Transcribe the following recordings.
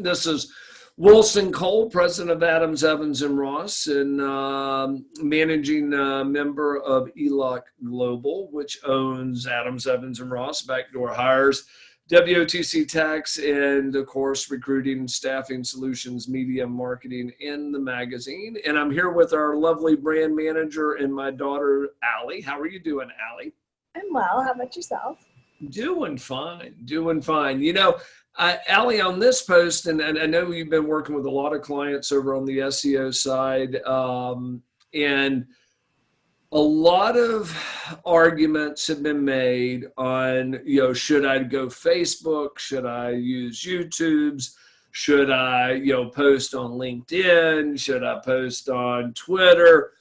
This is Wilson Cole, president of Adams, Evans, and Ross, and managing member of ELOC Global, which owns Adams, Evans, and Ross, Backdoor Hires, WOTC Tax, and of course, recruiting, staffing solutions, media, marketing, and the magazine. And I'm here with our lovely brand manager and my daughter, Allie. How are you doing, Allie? I'm well. How about yourself? Doing fine, doing fine. You know, Allie, on this post, and I know you've been working with a lot of clients over on the SEO side, and a lot of arguments have been made on, should I go Facebook? Should I use YouTube's? Should I, post on LinkedIn? Should I post on Twitter?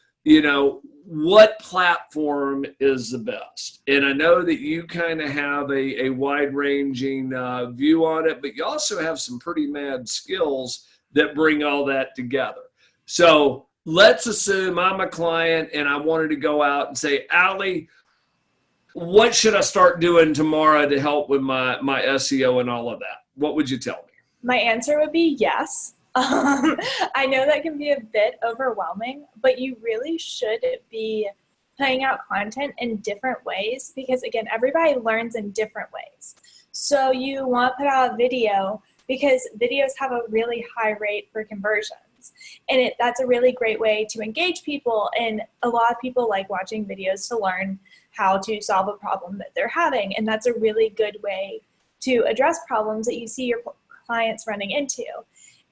What platform is the best? And I know that you kind of have a wide-ranging view on it, but you also have some pretty mad skills that bring all that together. So let's assume I'm a client and I wanted to go out and say, Allie, what should I start doing tomorrow to help with my SEO and all of that? What would you tell me? My answer would be yes. I know that can be a bit overwhelming, but you really should be putting out content in different ways because, again, everybody learns in different ways. So you want to put out a video because videos have a really high rate for conversions. And that's a really great way to engage people. And a lot of people like watching videos to learn how to solve a problem that they're having. And that's a really good way to address problems that you see your clients running into.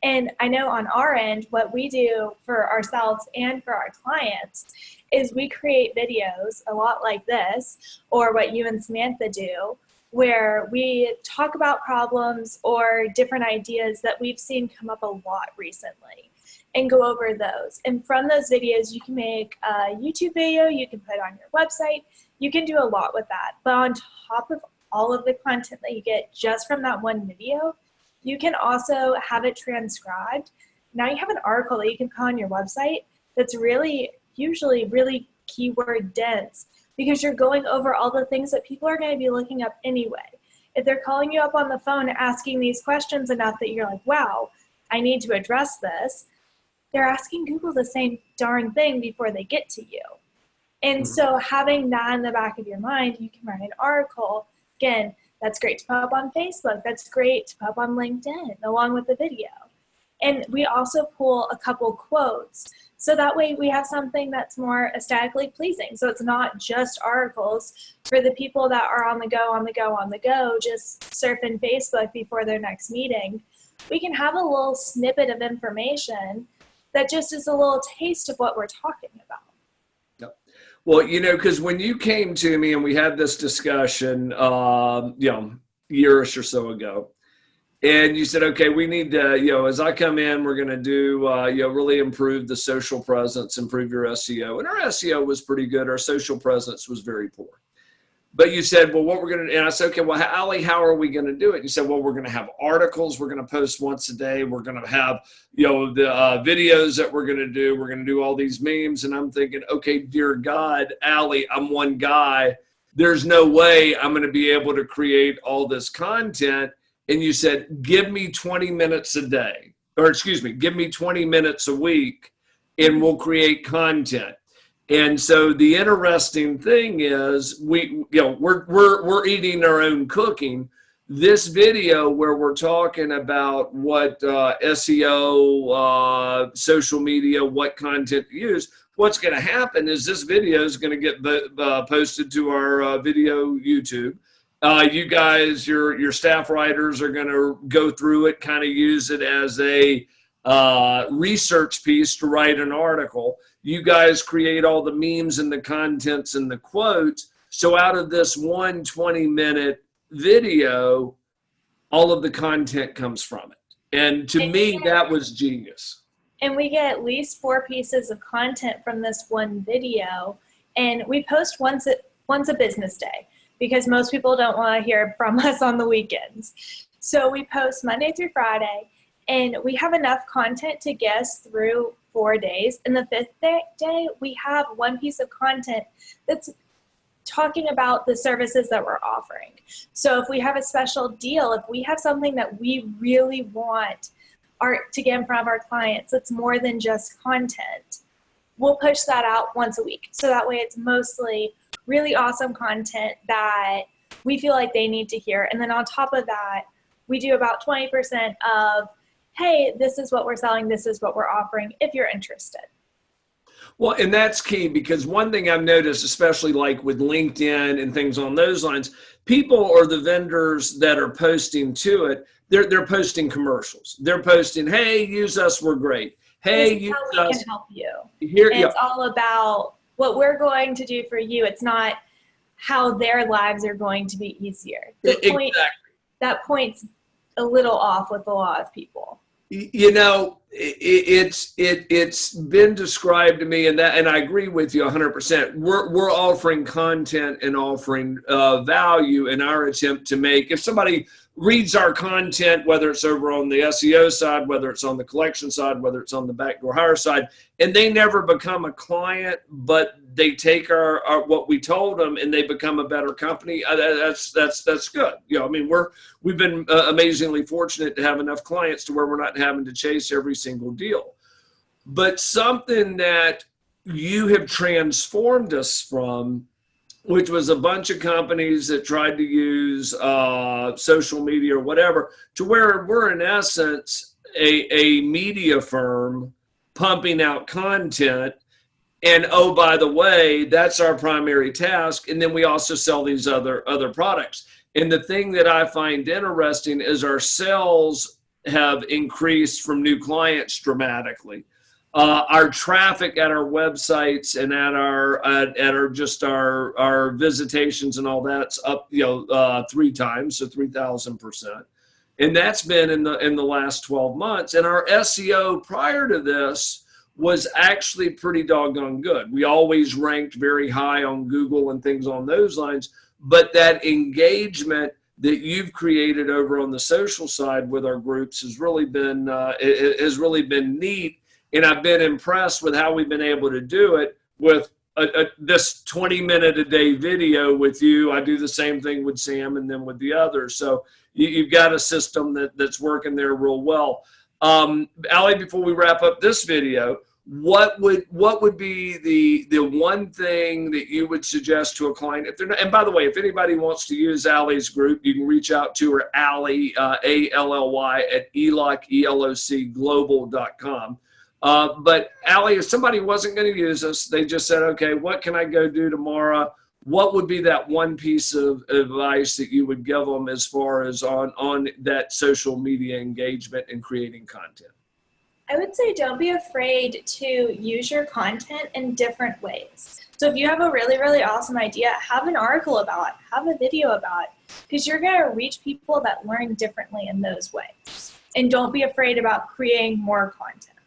And I know on our end, what we do for ourselves and for our clients is we create videos a lot like this, or what you and Samantha do, where we talk about problems or different ideas that we've seen come up a lot recently and go over those. And from those videos, you can make a YouTube video, you can put it on your website, you can do a lot with that. But on top of all of the content that you get just from that one video, you can also have it transcribed. Now you have an article that you can put on your website that's usually really keyword dense because you're going over all the things that people are going to be looking up anyway. If they're calling you up on the phone asking these questions enough that you're like, wow, I need to address this, they're asking Google the same darn thing before they get to you. And so having that in the back of your mind, you can write an article. Again, that's great to put up on Facebook. That's great to put up on LinkedIn along with the video. And we also pull a couple quotes. So that way we have something that's more aesthetically pleasing. So it's not just articles for the people that are on the go, just surfing Facebook before their next meeting. We can have a little snippet of information that just is a little taste of what we're talking about. Well, because when you came to me and we had this discussion, years or so ago, and you said, okay, we need to, as I come in, we're going to do, really improve the social presence, improve your SEO. And our SEO was pretty good. Our social presence was very poor. But you said, well, what we're going to, and I said, okay, well, Allie, how are we going to do it? You said, well, we're going to have articles. We're going to post once a day. We're going to have, the videos that we're going to do. We're going to do all these memes. And I'm thinking, okay, dear God, Allie, I'm one guy. There's no way I'm going to be able to create all this content. And you said, give me 20 minutes a day, give me 20 minutes a week and we'll create content. And so the interesting thing is we're eating our own cooking. This video where we're talking about what SEO, social media, what content to use, what's going to happen is this video is going to get posted to our video YouTube. You guys, your staff writers are going to go through it, kind of use it as a research piece to write an article. You guys create all the memes and the contents and the quotes. So out of this 20-minute video, all of the content comes from it. And to me, that was genius. And we get at least 4 pieces of content from this one video. And we post once a business day because most people don't want to hear from us on the weekends. So we post Monday through Friday. And we have enough content to get us through 4 days. And the 5th day, we have one piece of content that's talking about the services that we're offering. So if we have a special deal, if we have something that we really want art to get in front of our clients that's more than just content, we'll push that out once a week. So that way it's mostly really awesome content that we feel like they need to hear. And then on top of that, we do about 20% of, hey, this is what we're selling, this is what we're offering, if you're interested. Well, and that's key, because one thing I've noticed, especially like with LinkedIn and things on those lines, people or the vendors that are posting to it, they're posting commercials. They're posting, hey, use us, we're great. Hey, this is use how we us. can help you. Here, and it's all about what we're going to do for you. It's not how their lives are going to be easier. Exactly. That point's a little off with a lot of people. You know, it's been described to me, and I agree with you 100%. We're offering content and offering value in our attempt to make, if somebody reads our content, whether it's over on the SEO side, whether it's on the collection side, whether it's on the backdoor hire side, and they never become a client, but they take our what we told them and they become a better company, that's good. You know, I mean, we've been amazingly fortunate to have enough clients to where we're not having to chase every single deal. But something that you have transformed us from, which was a bunch of companies that tried to use social media or whatever, to where we're in essence a media firm pumping out content. And oh, by the way, that's our primary task. And then we also sell these other products. And the thing that I find interesting is our sales have increased from new clients dramatically. Our traffic at our websites and at our visitations and all that's up, 3 times, so 3,000%. And that's been in the last 12 months. And our SEO prior to this was actually pretty doggone good. We always ranked very high on Google and things on those lines, but that engagement that you've created over on the social side with our groups has really been neat. And I've been impressed with how we've been able to do it with this 20-minute-a-day video with you. I do the same thing with Sam and then with the others. So you've got a system that's working there real well. Allie, before we wrap up this video, what would be the one thing that you would suggest to a client if they're not, and by the way, if anybody wants to use Allie's group, you can reach out to her, Allie, ALLY at elocglobal.com. But Allie, if somebody wasn't going to use us, they just said, okay, what can I go do tomorrow? What would be that one piece of advice that you would give them as far as on that social media engagement and creating content? I would say don't be afraid to use your content in different ways. So if you have a really, really awesome idea, have an article about it, have a video about it, because you're going to reach people that learn differently in those ways. And don't be afraid about creating more content.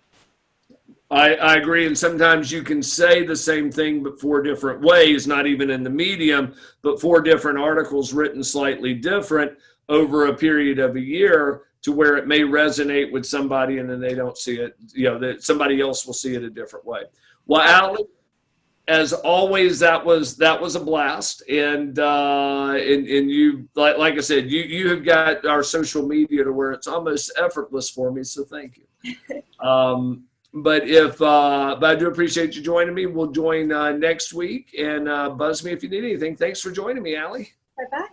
I agree, and sometimes you can say the same thing but 4 different ways, not even in the medium, but 4 different articles written slightly different over a period of a year, to where it may resonate with somebody and then they don't see it, that somebody else will see it a different way. Well, Allie, as always, that was a blast, and you, like I said, you have got our social media to where it's almost effortless for me, so thank you. But I do appreciate you joining me. We'll join next week, and buzz me if you need anything. Thanks for joining me, Allie. Bye-bye.